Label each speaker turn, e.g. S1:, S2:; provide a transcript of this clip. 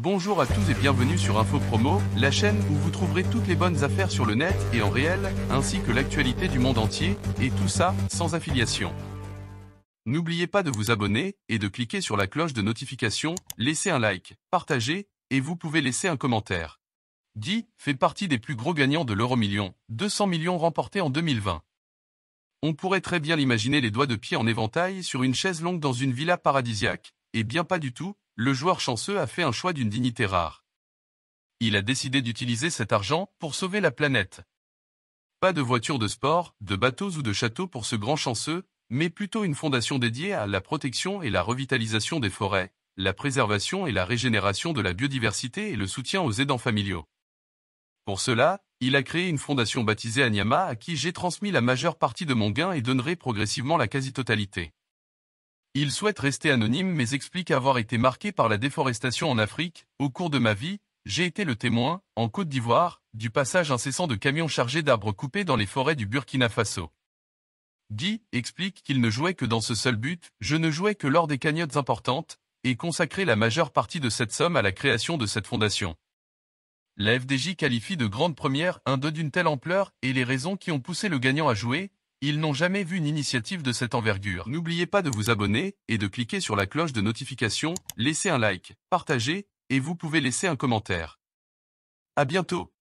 S1: Bonjour à tous et bienvenue sur Info Promo, la chaîne où vous trouverez toutes les bonnes affaires sur le net et en réel, ainsi que l'actualité du monde entier, et tout ça, sans affiliation. N'oubliez pas de vous abonner et de cliquer sur la cloche de notification, laissez un like, partagez, et vous pouvez laisser un commentaire. Guy fait partie des plus gros gagnants de l'euro-million, 200 millions remportés en 2020. On pourrait très bien l'imaginer les doigts de pied en éventail sur une chaise longue dans une villa paradisiaque, et bien pas du tout. Le joueur chanceux a fait un choix d'une dignité rare. Il a décidé d'utiliser cet argent pour sauver la planète. Pas de voiture de sport, de bateaux ou de châteaux pour ce grand chanceux, mais plutôt une fondation dédiée à la protection et la revitalisation des forêts, la préservation et la régénération de la biodiversité et le soutien aux aidants familiaux. Pour cela, il a créé une fondation baptisée Anyama à qui j'ai transmis la majeure partie de mon gain et donnerai progressivement la quasi-totalité. Il souhaite rester anonyme mais explique avoir été marqué par la déforestation en Afrique. Au cours de ma vie, j'ai été le témoin, en Côte d'Ivoire, du passage incessant de camions chargés d'arbres coupés dans les forêts du Burkina Faso. Guy explique qu'il ne jouait que dans ce seul but, je ne jouais que lors des cagnottes importantes, et consacrait la majeure partie de cette somme à la création de cette fondation. La FDJ qualifie de grande première un deuil d'une telle ampleur et les raisons qui ont poussé le gagnant à jouer. Ils n'ont jamais vu une initiative de cette envergure. N'oubliez pas de vous abonner et de cliquer sur la cloche de notification, laissez un like, partagez, et vous pouvez laisser un commentaire. À bientôt.